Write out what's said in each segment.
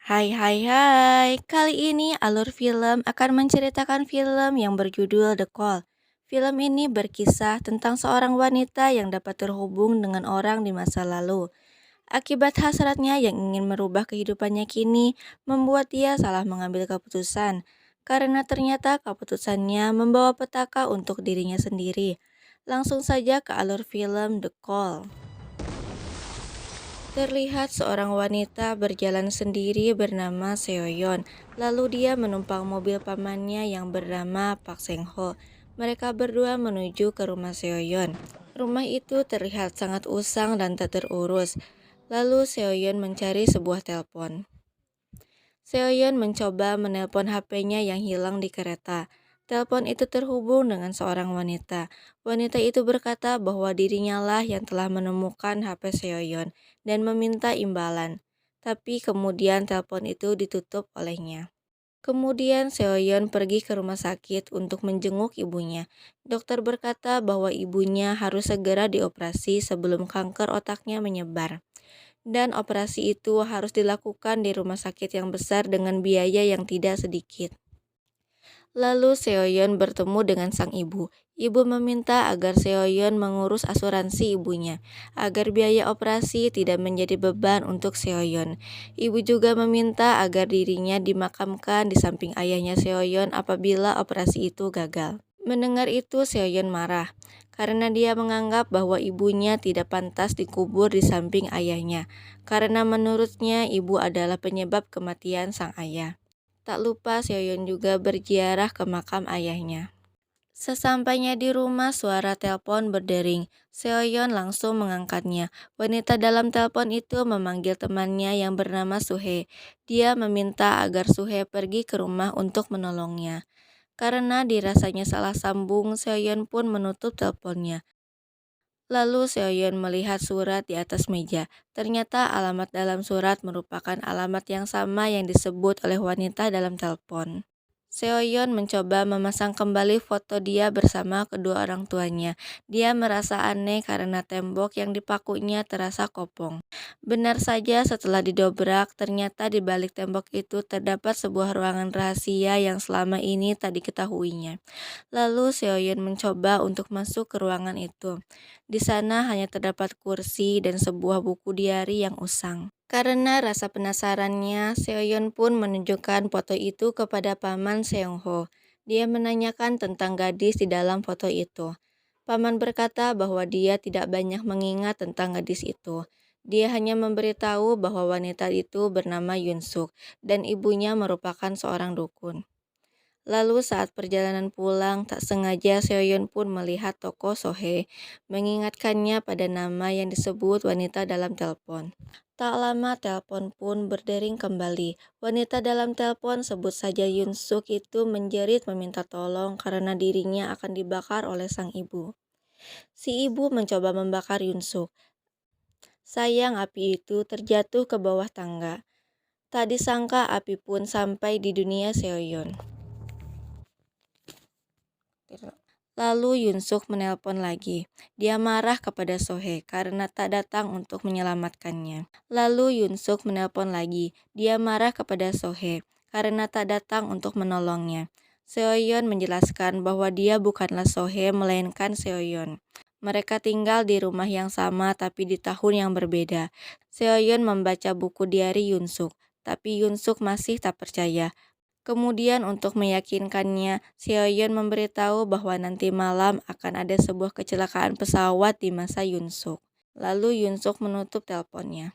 Hai hai hai, kali ini Alur Film akan menceritakan film yang berjudul The Call. Film ini berkisah tentang seorang wanita yang dapat terhubung dengan orang di masa lalu. Akibat hasratnya yang ingin merubah kehidupannya kini, membuat dia salah mengambil keputusan. Karena ternyata keputusannya membawa petaka untuk dirinya sendiri. Langsung saja ke alur film The Call. Terlihat seorang wanita berjalan sendiri bernama Seoyeon. Lalu dia menumpang mobil pamannya yang bernama Park Seng Ho. Mereka berdua menuju ke rumah Seoyeon. Rumah itu terlihat sangat usang dan tak terurus. Lalu Seoyeon mencari sebuah telepon. Seoyeon mencoba menelpon HP-nya yang hilang di kereta. Telepon itu terhubung dengan seorang wanita. Wanita itu berkata bahwa dirinya lah yang telah menemukan HP Seoyeon dan meminta imbalan. Tapi kemudian telepon itu ditutup olehnya. Kemudian Seoyeon pergi ke rumah sakit untuk menjenguk ibunya. Dokter berkata bahwa ibunya harus segera dioperasi sebelum kanker otaknya menyebar. Dan operasi itu harus dilakukan di rumah sakit yang besar dengan biaya yang tidak sedikit. Lalu Seoyeon bertemu dengan sang ibu. Ibu meminta agar Seoyeon mengurus asuransi ibunya, agar biaya operasi tidak menjadi beban untuk Seoyeon. Ibu juga meminta agar dirinya dimakamkan di samping ayahnya Seoyeon apabila operasi itu gagal. Mendengar itu Seoyeon marah, karena dia menganggap bahwa ibunya tidak pantas dikubur di samping ayahnya, karena menurutnya ibu adalah penyebab kematian sang ayah. Tak lupa Seoyeon juga berziarah ke makam ayahnya. Sesampainya di rumah, suara telepon berdering. Seoyeon langsung mengangkatnya. Wanita dalam telepon itu memanggil temannya yang bernama Suhe. Dia meminta agar Suhe pergi ke rumah untuk menolongnya. Karena dirasanya salah sambung, Seoyeon pun menutup teleponnya. Lalu Seoyeon melihat surat di atas meja. Ternyata alamat dalam surat merupakan alamat yang sama yang disebut oleh wanita dalam telepon. Seoyeon mencoba memasang kembali foto dia bersama kedua orang tuanya. Dia merasa aneh karena tembok yang dipakunya terasa kopong. Benar saja setelah didobrak, ternyata di balik tembok itu terdapat sebuah ruangan rahasia yang selama ini tak diketahuinya. Lalu Seoyeon mencoba untuk masuk ke ruangan itu. Di sana hanya terdapat kursi dan sebuah buku diari yang usang. Karena rasa penasarannya, Seoyeon pun menunjukkan foto itu kepada paman Seong Ho. Dia menanyakan tentang gadis di dalam foto itu. Paman berkata bahwa dia tidak banyak mengingat tentang gadis itu. Dia hanya memberitahu bahwa wanita itu bernama Yun Suk dan ibunya merupakan seorang dukun. Lalu saat perjalanan pulang, tak sengaja Seoyeon pun melihat toko Sohee, mengingatkannya pada nama yang disebut wanita dalam telepon. Tak lama telepon pun berdering kembali. Wanita dalam telepon, sebut saja Yun Suk, itu menjerit meminta tolong karena dirinya akan dibakar oleh sang ibu. Si ibu mencoba membakar Yun Suk. Sayang api itu terjatuh ke bawah tangga. Tak disangka api pun sampai di dunia Seoyeon. Lalu Yun Suk menelpon lagi. Dia marah kepada Sohee karena tak datang untuk menyelamatkannya. Lalu Yun Suk menelpon lagi. Dia marah kepada Sohee karena tak datang untuk menolongnya. Seoyeon menjelaskan bahwa dia bukanlah Sohee melainkan Seoyeon. Mereka tinggal di rumah yang sama tapi di tahun yang berbeda. Seoyeon membaca buku diari Yun Suk, tapi Yun Suk masih tak percaya. Kemudian untuk meyakinkannya, Seoyeon memberitahu bahwa nanti malam akan ada sebuah kecelakaan pesawat di masa Yun Suk. Lalu Yun Suk menutup teleponnya.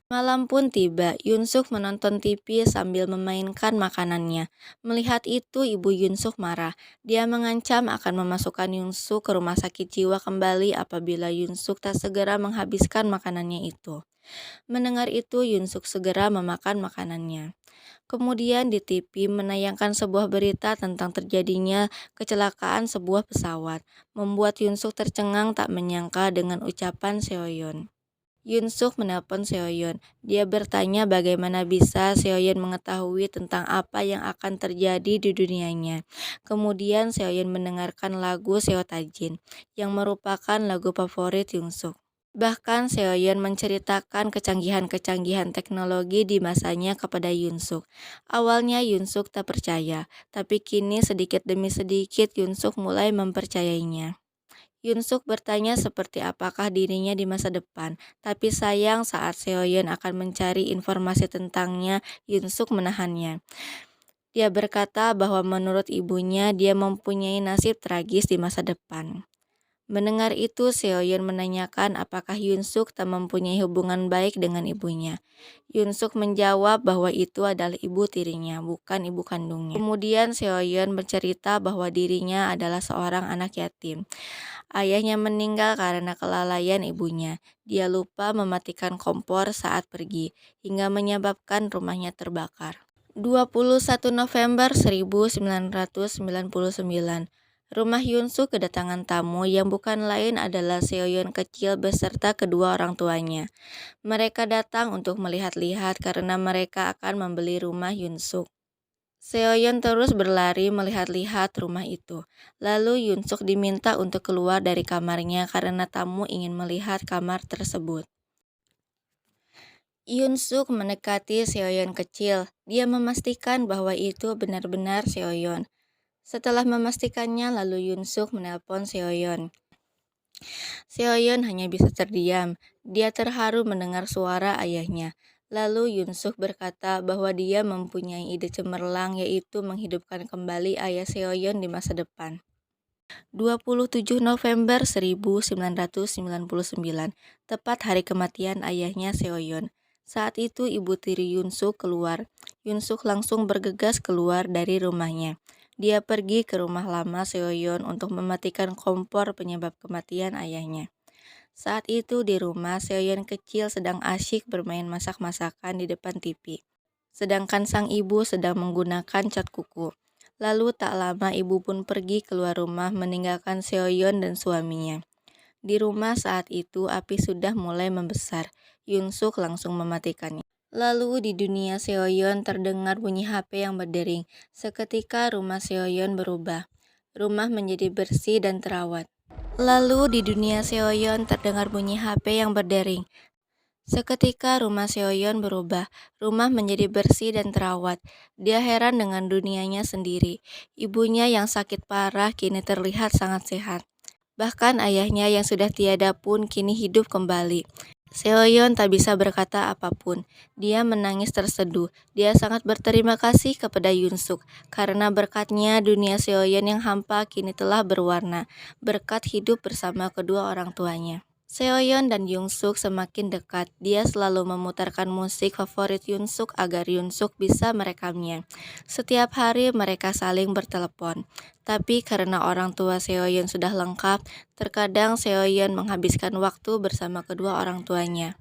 Malam pun tiba, Yun Suk menonton TV sambil memainkan makanannya. Melihat itu, ibu Yun Suk marah. Dia mengancam akan memasukkan Yun Suk ke rumah sakit jiwa kembali apabila Yun Suk tak segera menghabiskan makanannya itu. Mendengar itu, Yun Suk segera memakan makanannya. Kemudian di TV menayangkan sebuah berita tentang terjadinya kecelakaan sebuah pesawat, membuat Yun Suk tercengang tak menyangka dengan ucapan Seoyeon. Yun Suk menelpon Seoyeon. Dia bertanya bagaimana bisa Seoyeon mengetahui tentang apa yang akan terjadi di dunianya. Kemudian Seoyeon mendengarkan lagu Seo Tajin, yang merupakan lagu favorit Yun Suk. Bahkan Seoyeon menceritakan kecanggihan-kecanggihan teknologi di masanya kepada Yunsuk. Awalnya Yunsuk tak percaya, tapi kini sedikit demi sedikit Yunsuk mulai mempercayainya. Yunsuk bertanya seperti apakah dirinya di masa depan, tapi sayang saat Seoyeon akan mencari informasi tentangnya, Yunsuk menahannya. Dia berkata bahwa menurut ibunya dia mempunyai nasib tragis di masa depan. Mendengar itu, Seoyeon menanyakan apakah Yunsuk tak mempunyai hubungan baik dengan ibunya. Yunsuk menjawab bahwa itu adalah ibu tirinya, bukan ibu kandungnya. Kemudian Seoyeon bercerita bahwa dirinya adalah seorang anak yatim. Ayahnya meninggal karena kelalaian ibunya. Dia lupa mematikan kompor saat pergi, hingga menyebabkan rumahnya terbakar. 21 November 1999, rumah Yunsuk kedatangan tamu yang bukan lain adalah Seoyeon kecil beserta kedua orang tuanya. Mereka datang untuk melihat-lihat karena mereka akan membeli rumah Yunsuk. Seoyeon terus berlari melihat-lihat rumah itu. Lalu Yunsuk diminta untuk keluar dari kamarnya karena tamu ingin melihat kamar tersebut. Yunsuk mendekati Seoyeon kecil. Dia memastikan bahwa itu benar-benar Seoyeon. Setelah memastikannya, lalu Yunsuk menelpon Seoyeon. Seoyeon hanya bisa terdiam. Dia terharu mendengar suara ayahnya. Lalu Yunsuk berkata bahwa dia mempunyai ide cemerlang, yaitu menghidupkan kembali ayah Seoyeon di masa depan. 27 November 1999, tepat hari kematian ayahnya Seoyeon. Saat itu ibu tiri Yunsuk keluar. Yunsuk langsung bergegas keluar dari rumahnya. Dia pergi ke rumah lama Seoyeon untuk mematikan kompor penyebab kematian ayahnya. Saat itu di rumah, Seoyeon kecil sedang asyik bermain masak-masakan di depan TV. Sedangkan sang ibu sedang menggunakan cat kuku. Lalu tak lama ibu pun pergi keluar rumah meninggalkan Seoyeon dan suaminya. Di rumah saat itu api sudah mulai membesar. Yunsuk langsung mematikannya. Lalu di dunia Seoyeon terdengar bunyi HP yang berdering. Seketika rumah Seoyeon berubah. Rumah menjadi bersih dan terawat. Lalu di dunia Seoyeon terdengar bunyi HP yang berdering. Seketika rumah Seoyeon berubah. Rumah menjadi bersih dan terawat. Dia heran dengan dunianya sendiri. Ibunya yang sakit parah kini terlihat sangat sehat. Bahkan ayahnya yang sudah tiada pun kini hidup kembali. Seoyeon tak bisa berkata apapun. Dia menangis terseduh. Dia sangat berterima kasih kepada Yunsuk karena berkatnya dunia Seoyeon yang hampa kini telah berwarna, berkat hidup bersama kedua orang tuanya. Seoyeon dan Yunsuk semakin dekat. Dia selalu memutarkan musik favorit Yunsuk agar Yunsuk bisa merekamnya. Setiap hari mereka saling bertelepon. Tapi karena orang tua Seoyeon sudah lengkap, terkadang Seoyeon menghabiskan waktu bersama kedua orang tuanya,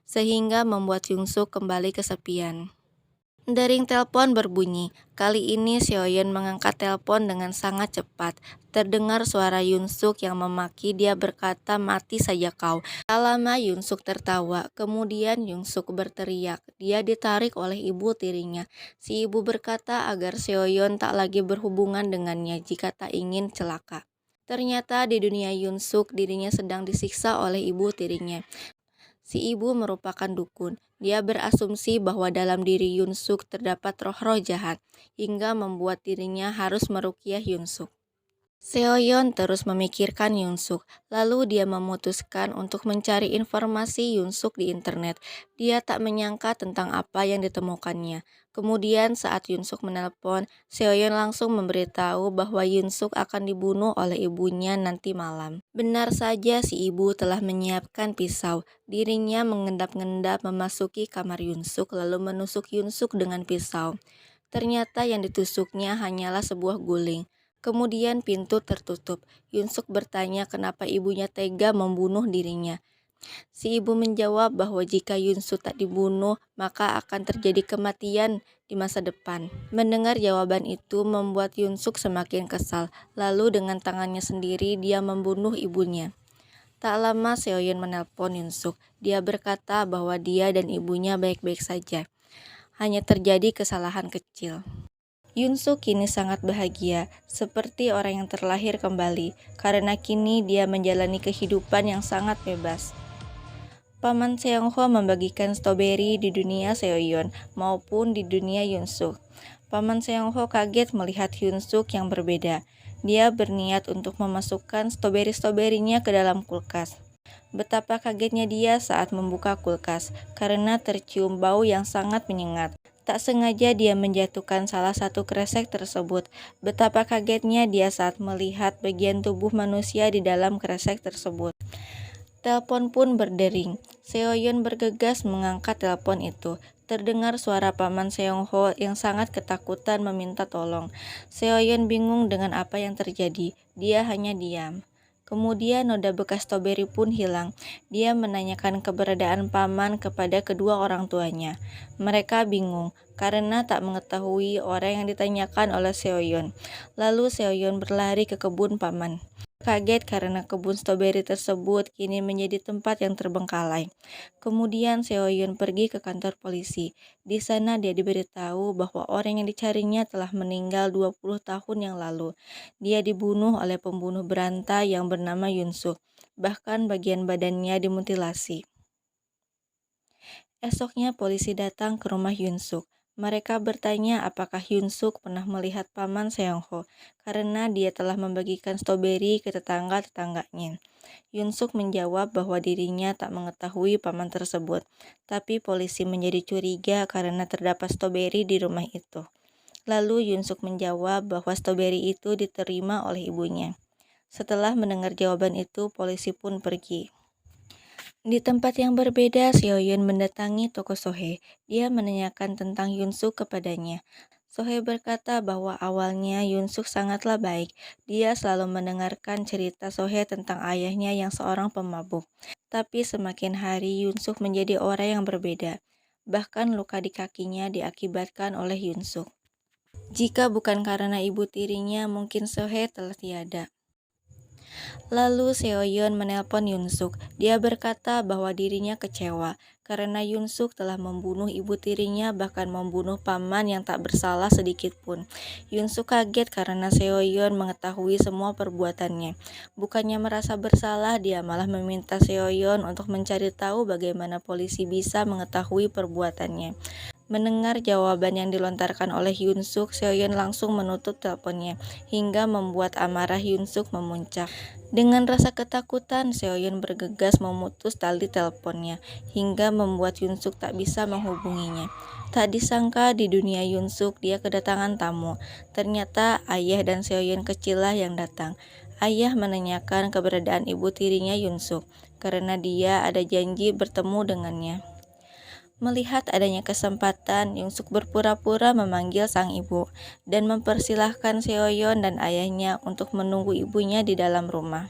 sehingga membuat Yunsuk kembali kesepian. Dering telepon berbunyi. Kali ini Seoyeon mengangkat telepon dengan sangat cepat. Terdengar suara Yunsuk yang memaki. Dia berkata, "Mati saja kau." Tak lama Yunsuk tertawa. Kemudian Yunsuk berteriak. Dia ditarik oleh ibu tirinya. Si ibu berkata agar Seoyeon tak lagi berhubungan dengannya jika tak ingin celaka. Ternyata di dunia Yunsuk dirinya sedang disiksa oleh ibu tirinya. Si ibu merupakan dukun. Dia berasumsi bahwa dalam diri Yunsuk terdapat roh-roh jahat, hingga membuat dirinya harus meruqyah Yunsuk. Seoyeon terus memikirkan Yunsuk, lalu dia memutuskan untuk mencari informasi Yunsuk di internet. Dia tak menyangka tentang apa yang ditemukannya. Kemudian saat Yunsuk menelpon, Seoyeon langsung memberitahu bahwa Yunsuk akan dibunuh oleh ibunya nanti malam. Benar saja si ibu telah menyiapkan pisau. Dirinya mengendap-endap memasuki kamar Yunsuk lalu menusuk Yunsuk dengan pisau. Ternyata yang ditusuknya hanyalah sebuah guling. Kemudian pintu tertutup. Yunsuk bertanya kenapa ibunya tega membunuh dirinya. Si ibu menjawab bahwa jika Yunsuk tak dibunuh, maka akan terjadi kematian di masa depan. Mendengar jawaban itu membuat Yunsuk semakin kesal. Lalu dengan tangannya sendiri dia membunuh ibunya. Tak lama Seoyeon menelpon Yunsuk. Dia berkata bahwa dia dan ibunya baik-baik saja. Hanya terjadi kesalahan kecil. Yunsuk kini sangat bahagia, seperti orang yang terlahir kembali, karena kini dia menjalani kehidupan yang sangat bebas. Paman Seongho membagikan stroberi di dunia Seoyeon maupun di dunia Yunsuk. Paman Seongho kaget melihat Yunsuk yang berbeda. Dia berniat untuk memasukkan stroberi-stroberinya ke dalam kulkas. Betapa kagetnya dia saat membuka kulkas, karena tercium bau yang sangat menyengat. Tak sengaja dia menjatuhkan salah satu kresek tersebut. Betapa kagetnya dia saat melihat bagian tubuh manusia di dalam kresek tersebut. Telepon pun berdering. Seoyeon bergegas mengangkat telepon itu. Terdengar suara Paman Seongho yang sangat ketakutan meminta tolong. Seoyeon bingung dengan apa yang terjadi. Dia hanya diam. Kemudian noda bekas stroberi pun hilang. Dia menanyakan keberadaan paman kepada kedua orang tuanya. Mereka bingung karena tak mengetahui orang yang ditanyakan oleh Seoyeon. Lalu Seoyeon berlari ke kebun paman. Kaget karena kebun stroberi tersebut kini menjadi tempat yang terbengkalai. Kemudian Seoyeon pergi ke kantor polisi. Di sana dia diberitahu bahwa orang yang dicarinya telah meninggal 20 tahun yang lalu. Dia dibunuh oleh pembunuh berantai yang bernama Yunsuk. Bahkan bagian badannya dimutilasi. Esoknya polisi datang ke rumah Yunsuk. Mereka bertanya apakah Yunsuk pernah melihat Paman Seongho karena dia telah membagikan stroberi ke tetangga-tetangganya. Yunsuk menjawab bahwa dirinya tak mengetahui paman tersebut, tapi polisi menjadi curiga karena terdapat stroberi di rumah itu. Lalu Yunsuk menjawab bahwa stroberi itu diterima oleh ibunya. Setelah mendengar jawaban itu, polisi pun pergi. Di tempat yang berbeda, Seoyeon mendatangi toko Sohee. Dia menanyakan tentang Yunsuk kepadanya. Sohee berkata bahwa awalnya Yunsuk sangatlah baik. Dia selalu mendengarkan cerita Sohee tentang ayahnya yang seorang pemabuk. Tapi semakin hari Yunsuk menjadi orang yang berbeda. Bahkan luka di kakinya diakibatkan oleh Yunsuk. Jika bukan karena ibu tirinya, mungkin Sohee telah tiada. Lalu Seoyeon menelpon Yunsuk. Dia berkata bahwa dirinya kecewa karena Yunsuk telah membunuh ibu tirinya, bahkan membunuh paman yang tak bersalah sedikit pun. Yunsuk kaget karena Seoyeon mengetahui semua perbuatannya. Bukannya merasa bersalah, dia malah meminta Seoyeon untuk mencari tahu bagaimana polisi bisa mengetahui perbuatannya. Mendengar jawaban yang dilontarkan oleh Yunsuk, Seoyeon langsung menutup teleponnya, hingga membuat amarah Yunsuk memuncak. Dengan rasa ketakutan, Seoyeon bergegas memutus tali teleponnya, hingga membuat Yunsuk tak bisa menghubunginya. Tak disangka di dunia Yunsuk dia kedatangan tamu. Ternyata ayah dan Seoyeon kecillah yang datang. Ayah menanyakan keberadaan ibu tirinya Yunsuk, karena dia ada janji bertemu dengannya. Melihat adanya kesempatan, Yunsuk berpura-pura memanggil sang ibu dan mempersilahkan Seoyeon dan ayahnya untuk menunggu ibunya di dalam rumah.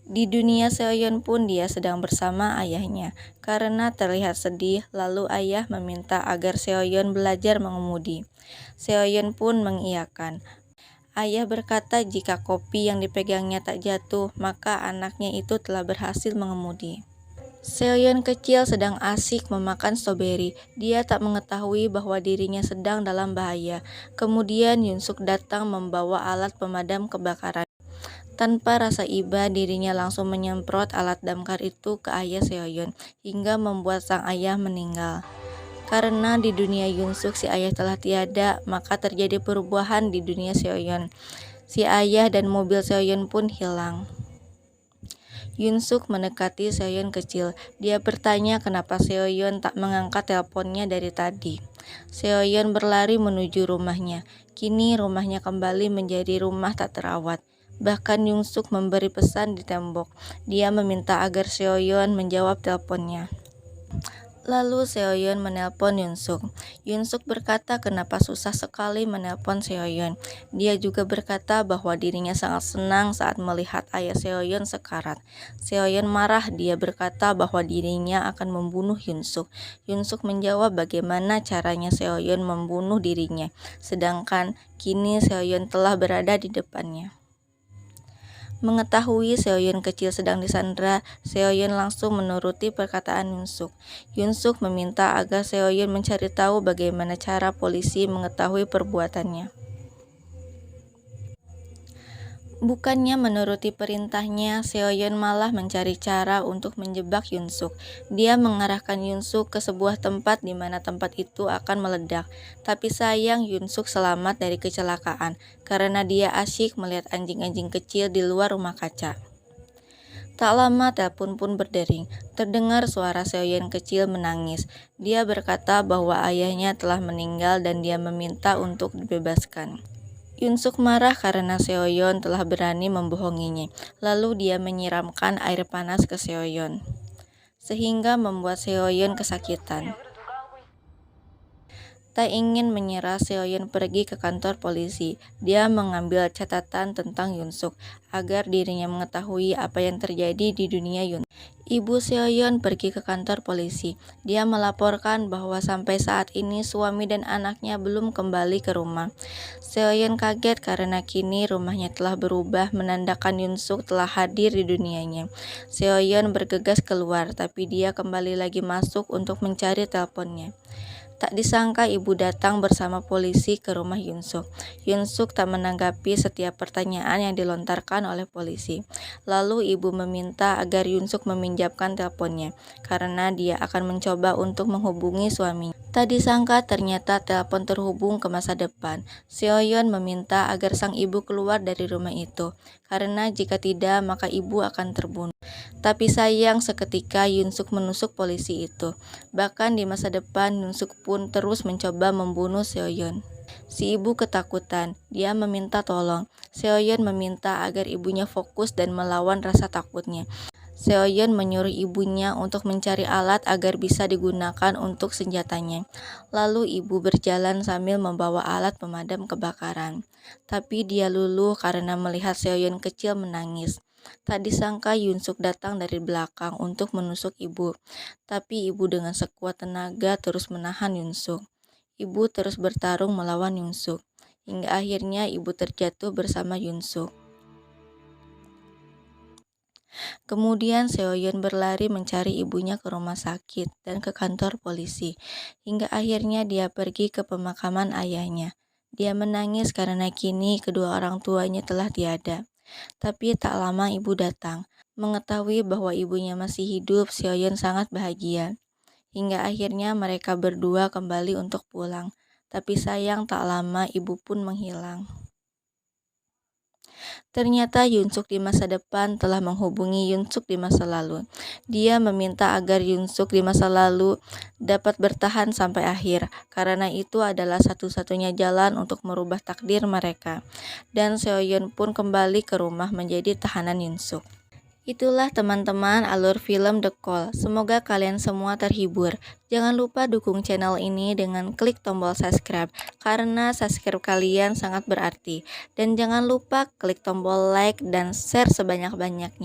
Di dunia Seoyeon pun dia sedang bersama ayahnya. Karena terlihat sedih, lalu ayah meminta agar Seoyeon belajar mengemudi. Seoyeon pun mengiyakan. Ayah berkata jika kopi yang dipegangnya tak jatuh, maka anaknya itu telah berhasil mengemudi. Seoyeon kecil sedang asik memakan stroberi. Dia tak mengetahui bahwa dirinya sedang dalam bahaya. Kemudian Yunsuk datang membawa alat pemadam kebakaran. Tanpa rasa iba, dirinya langsung menyemprot alat damkar itu ke ayah Seoyeon, hingga membuat sang ayah meninggal. Karena di dunia Yunsuk si ayah telah tiada, maka terjadi perubahan di dunia Seoyeon. Si ayah dan mobil Seoyeon pun hilang. Yunsuk mendekati Seoyeon kecil. Dia bertanya kenapa Seoyeon tak mengangkat teleponnya dari tadi. Seoyeon berlari menuju rumahnya. Kini rumahnya kembali menjadi rumah tak terawat. Bahkan Yunsuk memberi pesan di tembok. Dia meminta agar Seoyeon menjawab teleponnya. Lalu Seoyeon menelpon Yunsuk. Yunsuk berkata kenapa susah sekali menelpon Seoyeon. Dia juga berkata bahwa dirinya sangat senang saat melihat ayah Seoyeon sekarat. Seoyeon marah, dia berkata bahwa dirinya akan membunuh Yunsuk. Yunsuk menjawab bagaimana caranya Seoyeon membunuh dirinya, sedangkan kini Seoyeon telah berada di depannya. Mengetahui Seoyeon kecil sedang disandra, Seoyeon langsung menuruti perkataan Yunsuk. Yunsuk meminta agar Seoyeon mencari tahu bagaimana cara polisi mengetahui perbuatannya. Bukannya menuruti perintahnya, Seoyeon malah mencari cara untuk menjebak Yunsuk. Dia mengarahkan Yunsuk ke sebuah tempat di mana tempat itu akan meledak. Tapi sayang Yunsuk selamat dari kecelakaan karena dia asyik melihat anjing-anjing kecil di luar rumah kaca. Tak lama telepon pun berdering. Terdengar suara Seoyeon kecil menangis. Dia berkata bahwa ayahnya telah meninggal dan dia meminta untuk dibebaskan. Yunsuk marah karena Seoyeon telah berani membohonginya. Lalu dia menyiramkan air panas ke Seoyeon, sehingga membuat Seoyeon kesakitan. Tak ingin menyerah, Seoyeon pergi ke kantor polisi. Dia mengambil catatan tentang Yunsuk agar dirinya mengetahui apa yang terjadi di dunia Yunsuk. Ibu Seoyeon pergi ke kantor polisi. Dia melaporkan bahwa sampai saat ini suami dan anaknya belum kembali ke rumah. Seoyeon kaget karena kini rumahnya telah berubah, menandakan Yunsuk telah hadir di dunianya. Seoyeon bergegas keluar, tapi dia kembali lagi masuk untuk mencari teleponnya. Tak disangka ibu datang bersama polisi ke rumah Yunsuk. Yunsuk tak menanggapi setiap pertanyaan yang dilontarkan oleh polisi. Lalu ibu meminta agar Yunsuk meminjamkan teleponnya, karena dia akan mencoba untuk menghubungi suaminya. Tak disangka ternyata telepon terhubung ke masa depan. Seoyeon meminta agar sang ibu keluar dari rumah itu, karena jika tidak maka ibu akan terbunuh. Tapi sayang seketika Yunsuk menusuk polisi itu. Bahkan di masa depan Yunsuk pun terus mencoba membunuh Seoyeon. Si ibu ketakutan, dia meminta tolong. Seoyeon meminta agar ibunya fokus dan melawan rasa takutnya. Seoyeon menyuruh ibunya untuk mencari alat agar bisa digunakan untuk senjatanya. Lalu ibu berjalan sambil membawa alat pemadam kebakaran. Tapi dia luluh karena melihat Seoyeon kecil menangis. Tak disangka Yunsuk datang dari belakang untuk menusuk ibu. Tapi ibu dengan sekuat tenaga terus menahan Yunsuk. Ibu terus bertarung melawan Yunsuk. Hingga akhirnya ibu terjatuh bersama Yunsuk. Kemudian Seoyeon berlari mencari ibunya ke rumah sakit dan ke kantor polisi, hingga akhirnya dia pergi ke pemakaman ayahnya. Dia menangis karena kini kedua orang tuanya telah tiada. Tapi tak lama ibu datang. Mengetahui bahwa ibunya masih hidup, Seoyeon sangat bahagia. Hingga akhirnya mereka berdua kembali untuk pulang. Tapi sayang tak lama ibu pun menghilang. Ternyata Yunsuk di masa depan telah menghubungi Yunsuk di masa lalu. Dia meminta agar Yunsuk di masa lalu dapat bertahan sampai akhir, karena itu adalah satu-satunya jalan untuk merubah takdir mereka. Dan Seoyeon pun kembali ke rumah menjadi tahanan Yunsuk. Itulah teman-teman alur film The Call. Semoga kalian semua terhibur. Jangan lupa dukung channel ini dengan klik tombol subscribe, karena subscribe kalian sangat berarti. Dan jangan lupa klik tombol like dan share sebanyak-banyaknya.